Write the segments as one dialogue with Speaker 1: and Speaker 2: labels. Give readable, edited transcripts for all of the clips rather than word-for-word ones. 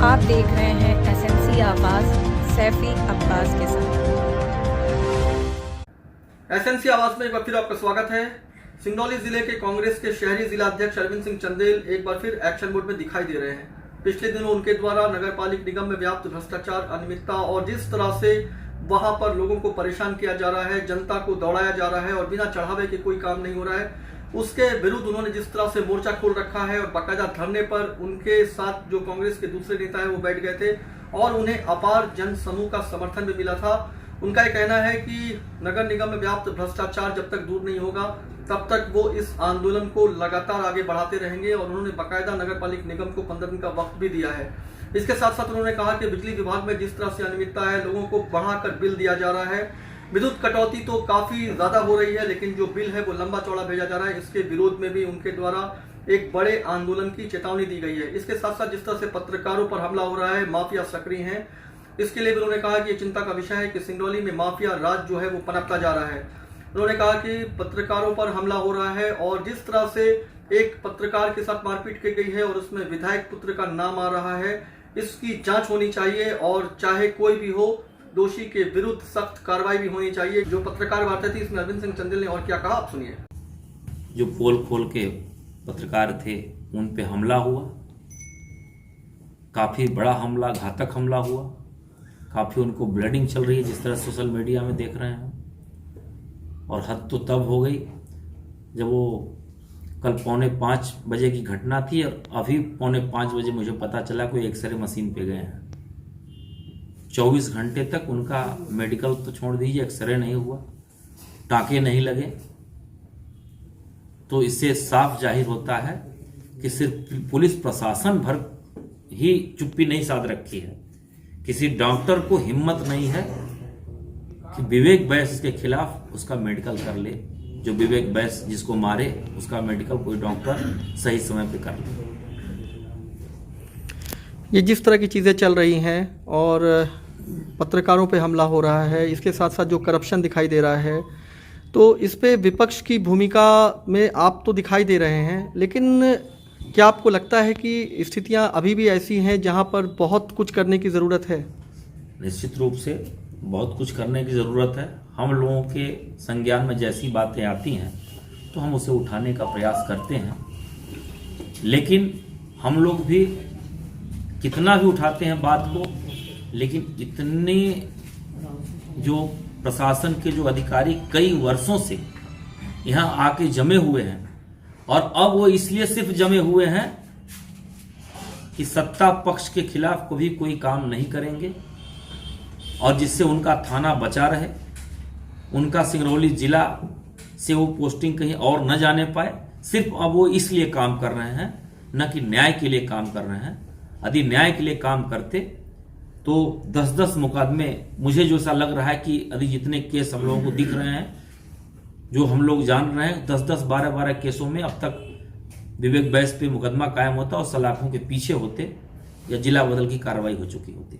Speaker 1: आप देख रहे हैं एसएमसी आवाज सैफी अब्बास के साथ।
Speaker 2: एसएमसी आवाज में एक बार फिर आपका स्वागत है। सिंगरौली जिले के कांग्रेस के शहरी जिला अध्यक्ष अरविंद सिंह चंदेल एक बार फिर एक्शन मोड में दिखाई दे रहे हैं। पिछले दिनों उनके द्वारा नगर पालिक निगम में व्याप्त भ्रष्टाचार, अनियमितता और जिस तरह से वहां पर लोगों को परेशान किया जा रहा है, जनता को दौड़ाया जा रहा है और बिना चढ़ावे के कोई काम नहीं हो रहा है, उसके विरुद्ध उन्होंने जिस तरह से मोर्चा खोल रखा है और बाकायदा धरने पर उनके साथ जो कांग्रेस के दूसरे नेता है वो बैठ गए थे और उन्हें अपार जन समूह का समर्थन भी मिला था। उनका यह कहना है कि नगर निगम में व्याप्त भ्रष्टाचार जब तक दूर नहीं होगा तब तक वो इस आंदोलन को लगातार आगे बढ़ाते रहेंगे और उन्होंने बाकायदा नगर पालिक निगम को 15 दिन का वक्त भी दिया है। इसके साथ साथ उन्होंने कहा कि बिजली विभाग में जिस तरह से अनियमितता है, लोगों को बढ़ाकर बिल दिया जा रहा है, विद्युत कटौती तो काफी ज्यादा हो रही है लेकिन जो बिल है वो लंबा चौड़ा भेजा जा रहा है। इसके विरोध में भी उनके द्वारा एक बड़े आंदोलन की चेतावनी दी गई है। इसके साथ साथ जिस तरह से पत्रकारों पर हमला हो रहा है, माफिया सक्रिय हैं, इसके लिए भी उन्होंने कहा कि ये चिंता का विषय है कि सिंगरौली में माफिया राज जो है वो पनपता जा रहा है। उन्होंने कहा कि पत्रकारों पर हमला हो रहा है और जिस तरह से एक पत्रकार के साथ मारपीट की गई है और उसमें विधायक पुत्र का नाम आ रहा है, इसकी जांच होनी चाहिए और चाहे कोई भी हो, दोषी के विरुद्ध सख्त कार्रवाई भी होनी चाहिए। जो पत्रकार वार्ता थी इसमें अरविंद सिंह चंदेल ने और क्या कहा, आप सुनिए।
Speaker 3: जो पोल खोल के पत्रकार थे उन पे हमला हुआ, काफी बड़ा हमला, घातक हमला हुआ, काफी उनको ब्लीडिंग चल रही है जिस तरह सोशल मीडिया में देख रहे हैं। और हद तो तब हो गई जब वो कल 4:45 बजे की घटना थी और अभी 4:45 बजे मुझे पता चला कोई एक्सरे मशीन पे गए हैं। 24 घंटे तक उनका मेडिकल तो छोड़ दीजिए, एक्सरे नहीं हुआ, टाँके नहीं लगे। तो इससे साफ जाहिर होता है कि सिर्फ पुलिस प्रशासन भर ही चुप्पी नहीं साध रखी है। किसी डॉक्टर को हिम्मत नहीं है कि विवेक बैस के खिलाफ उसका मेडिकल कर ले। जो विवेक बैस जिसको मारे उसका मेडिकल कोई डॉक्टर सही समय पे कर ले।
Speaker 2: ये जिस तरह की चीज़ें चल रही हैं और पत्रकारों पे हमला हो रहा है, इसके साथ साथ जो करप्शन दिखाई दे रहा है, तो इस पे विपक्ष की भूमिका में आप तो दिखाई दे रहे हैं, लेकिन क्या आपको लगता है कि स्थितियां अभी भी ऐसी हैं जहां पर बहुत कुछ करने की ज़रूरत है?
Speaker 3: निश्चित रूप से बहुत कुछ करने की ज़रूरत है। हम लोगों के संज्ञान में जैसी बातें आती हैं तो हम उसे उठाने का प्रयास करते हैं, लेकिन हम लोग भी कितना भी उठाते हैं बात को, लेकिन इतने जो प्रशासन के जो अधिकारी कई वर्षों से यहाँ आके जमे हुए हैं और अब वो इसलिए सिर्फ जमे हुए हैं कि सत्ता पक्ष के खिलाफ कभी कोई काम नहीं करेंगे और जिससे उनका थाना बचा रहे, उनका सिंगरौली जिला से वो पोस्टिंग कहीं और न जाने पाए, सिर्फ अब वो इसलिए काम कर रहे हैं, न कि न्याय के लिए काम कर रहे हैं। यदि न्याय के लिए काम करते तो 10-10 मुकदमे, मुझे जो सा लग रहा है कि यदि जितने केस हम लोगों को दिख रहे हैं, जो हम लोग जान रहे हैं, 10-10, 12-12 केसों में अब तक विवेक बैस पे मुकदमा कायम होता और सलाखों के पीछे होते या जिला बदल की कार्रवाई हो चुकी होती।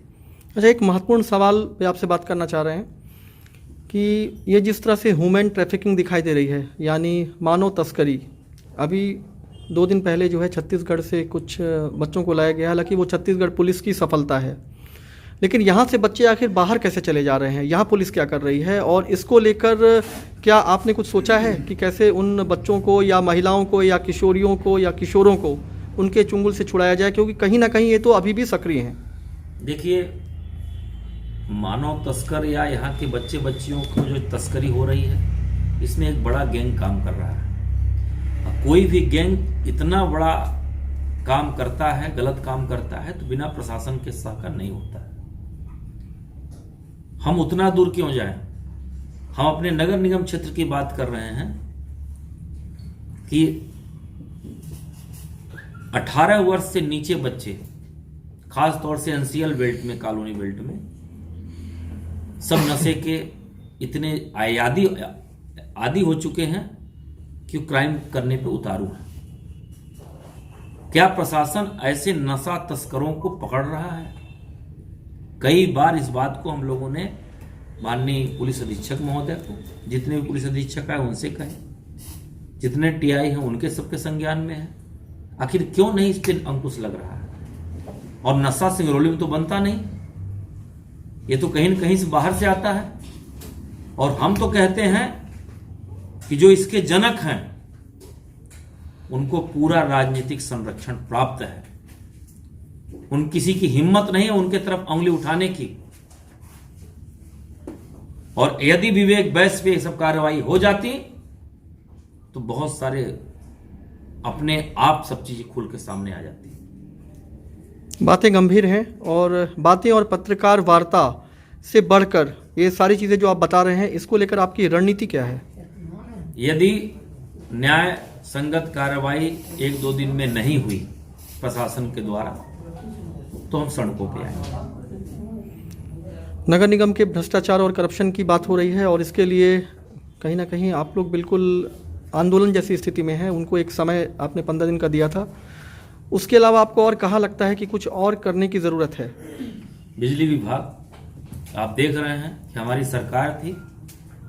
Speaker 2: अच्छा, एक महत्वपूर्ण सवाल पे आपसे बात करना चाह रहे हैं कि ये जिस तरह से ह्यूमन ट्रैफिकिंग दिखाई दे रही है, यानी मानव तस्करी, अभी 2 दिन पहले जो है छत्तीसगढ़ से कुछ बच्चों को लाया गया। हालांकि वो छत्तीसगढ़ पुलिस की सफलता है, लेकिन यहाँ से बच्चे आखिर बाहर कैसे चले जा रहे हैं, यहाँ पुलिस क्या कर रही है, और इसको लेकर क्या आपने कुछ सोचा है कि कैसे उन बच्चों को या महिलाओं को या किशोरियों को या किशोरों को उनके चुंगल से छुड़ाया जाए, क्योंकि कहीं ना कहीं ये तो अभी भी सक्रिय हैं।
Speaker 3: देखिए, मानव तस्कर या यहाँ के बच्चे बच्चियों को जो तस्करी हो रही है, इसमें एक बड़ा गैंग काम कर रहा है। कोई भी गैंग इतना बड़ा काम करता है, गलत काम करता है, तो बिना प्रशासन के सहकार नहीं होता है। हम उतना दूर क्यों जाएं? हम अपने नगर निगम क्षेत्र की बात कर रहे हैं कि 18 वर्ष से नीचे बच्चे, खास तौर से एनसीएल बेल्ट में, कॉलोनी बेल्ट में, सब नशे के इतने आदी हो चुके हैं कि क्राइम करने पे उतारू है। क्या प्रशासन ऐसे नशा तस्करों को पकड़ रहा है? कई बार इस बात को हम लोगों ने माननीय पुलिस अधीक्षक महोदय को, जितने भी पुलिस अधीक्षक है उनसे कहे, जितने टीआई हैं उनके सबके संज्ञान में है, आखिर क्यों नहीं इस पर अंकुश लग रहा है? और नशा सिंगरौली में तो बनता नहीं, ये तो कहीं न कहीं से बाहर से आता है। और हम तो कहते हैं कि जो इसके जनक हैं उनको पूरा राजनीतिक संरक्षण प्राप्त है। उन किसी की हिम्मत नहीं है उनके तरफ उंगली उठाने की। और यदि विवेक बैस पे सब कार्रवाई हो जाती तो बहुत सारे अपने आप सब चीजें खुल के सामने आ जाती।
Speaker 2: बातें गंभीर हैं और बातें और पत्रकार वार्ता से बढ़कर ये सारी चीज़ें जो आप बता रहे हैं, इसको लेकर आपकी रणनीति क्या है?
Speaker 3: यदि न्याय संगत कार्रवाई 1-2 दिन में नहीं हुई प्रशासन के द्वारा तो हम सड़कों पे आएंगे।
Speaker 2: नगर निगम के भ्रष्टाचार और करप्शन की बात हो रही है और इसके लिए कहीं ना कहीं आप लोग बिल्कुल आंदोलन जैसी स्थिति में हैं। उनको एक समय आपने 15 दिन का दिया था, उसके अलावा आपको और कहाँ लगता है कि कुछ और करने की ज़रूरत है?
Speaker 3: बिजली विभाग आप देख रहे हैं कि हमारी सरकार थी,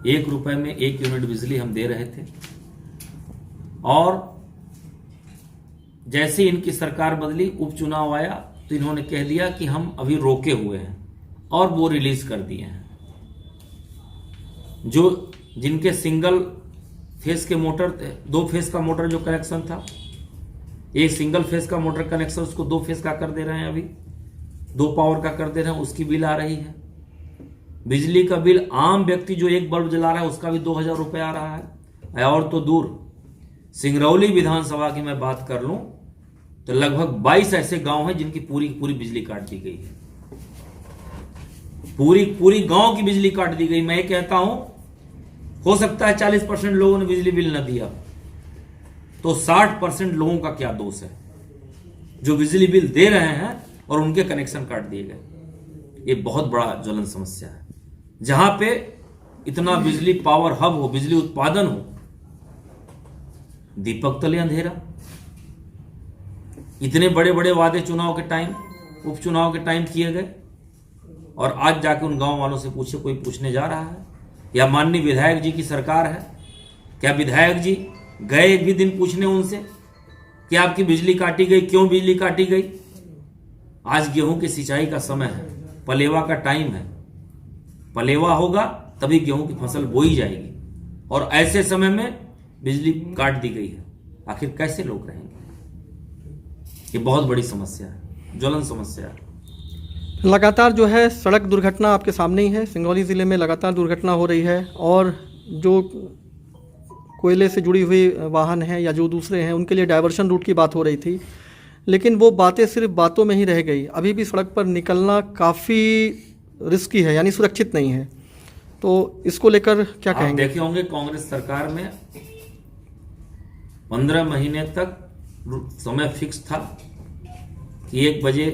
Speaker 3: 1 रुपए में 1 यूनिट बिजली हम दे रहे थे और जैसे इनकी सरकार बदली, उपचुनाव आया तो इन्होंने कह दिया कि हम अभी रोके हुए हैं और वो रिलीज कर दिए हैं। जो जिनके सिंगल फेस के मोटर, 2 फेस का मोटर जो कनेक्शन था, एक सिंगल फेस का मोटर कनेक्शन उसको 2 फेस का कर दे रहे हैं, अभी 2 पावर का कर दे रहे हैं, उसकी बिल आ रही है। बिजली का बिल आम व्यक्ति जो 1 बल्ब जला रहा है उसका भी 2000 रुपये आ रहा है। और तो दूर सिंगरौली विधानसभा की मैं बात कर लूं तो लगभग 22 ऐसे गांव हैं जिनकी पूरी बिजली काट दी गई है। पूरी गांव की बिजली काट दी गई। मैं ये कहता हूं, हो सकता है 40% लोगों ने बिजली बिल न दिया तो 60% लोगों का क्या दोष है जो बिजली बिल दे रहे हैं और उनके कनेक्शन काट दिए गए। ये बहुत बड़ा ज्वलन समस्या है। जहां पे इतना बिजली पावर हब हो, बिजली उत्पादन हो, दीपक तले अंधेरा। इतने बड़े बड़े वादे चुनाव के टाइम, उपचुनाव के टाइम किए गए और आज जाके उन गांव वालों से पूछे, कोई पूछने जा रहा है? या माननीय विधायक जी की सरकार है, क्या विधायक जी गए एक भी दिन पूछने उनसे कि आपकी बिजली काटी गई, क्यों बिजली काटी गई? आज गेहूं की सिंचाई का समय है, पलेवा का टाइम है। पलेवा होगा तभी गेहूं की फसल बोई जाएगी और ऐसे समय में बिजली काट दी गई है। आखिर कैसे लोग रहेंगे? ये बहुत बड़ी समस्या है, ज्वलन समस्या है।
Speaker 2: लगातार जो है सड़क दुर्घटना आपके सामने ही है। सिंगरौली ज़िले में लगातार दुर्घटना हो रही है और जो कोयले से जुड़ी हुई वाहन हैं या जो दूसरे हैं उनके लिए डाइवर्शन रूट की बात हो रही थी, लेकिन वो बातें सिर्फ बातों में ही रह गई। अभी भी सड़क पर निकलना काफ़ी रिस्की है, यानी सुरक्षित नहीं है। तो इसको लेकर क्या कहेंगे?
Speaker 3: देखे होंगे कांग्रेस सरकार में 15 महीने तक समय फिक्स था कि 1 बजे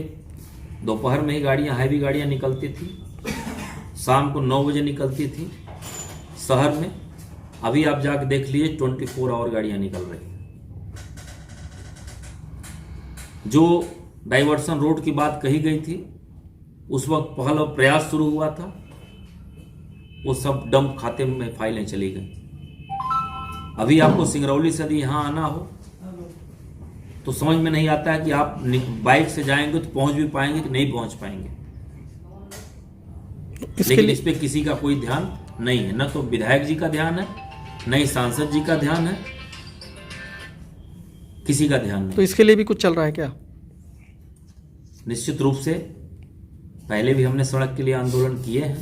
Speaker 3: दोपहर में ही गाड़ियां, हैवी गाड़ियां निकलती थी, शाम को 9 बजे निकलती थी शहर में। अभी आप जाके देख लीजिए 24 आवर गाड़ियां निकल रही हैं। जो डाइवर्सन रोड की बात कही गई थी उस वक्त पहला प्रयास शुरू हुआ था, वो सब डंप खाते में फाइलें चली गई। अभी आपको सिंगरौली से यदि यहां आना हो तो समझ में नहीं आता है कि आप बाइक से जाएंगे तो पहुंच भी पाएंगे कि नहीं पहुंच पाएंगे। लेकिन इस पे किसी का कोई ध्यान नहीं है, न तो विधायक जी का ध्यान है, न ही सांसद जी का ध्यान है, किसी का ध्यान नहीं।
Speaker 2: तो इसके लिए भी कुछ चल रहा है क्या?
Speaker 3: निश्चित रूप से पहले भी हमने सड़क के लिए आंदोलन किए हैं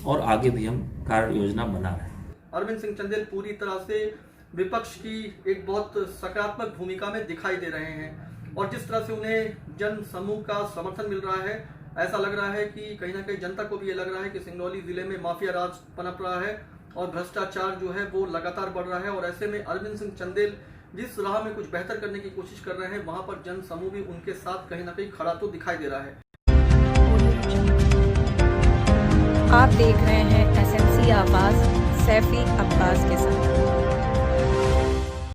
Speaker 3: और आगे भी हम कार्य योजना बना रहे हैं।
Speaker 2: अरविंद सिंह चंदेल पूरी तरह से विपक्ष की एक बहुत सकारात्मक भूमिका में दिखाई दे रहे हैं और जिस तरह से उन्हें जन समूह का समर्थन मिल रहा है, ऐसा लग रहा है कि कहीं ना कहीं जनता को भी ये लग रहा है कि सिंगरौली जिले में माफिया राज पनप रहा है और भ्रष्टाचार जो है वो लगातार बढ़ रहा है। और ऐसे में अरविंद सिंह चंदेल जिस राह में कुछ बेहतर करने की कोशिश कर रहे हैं, वहां पर जन समूह भी उनके साथ कहीं ना कहीं खड़ा तो दिखाई दे रहा है।
Speaker 1: आप देख रहे हैं SMC आवाज सैफी अब्बास के साथ।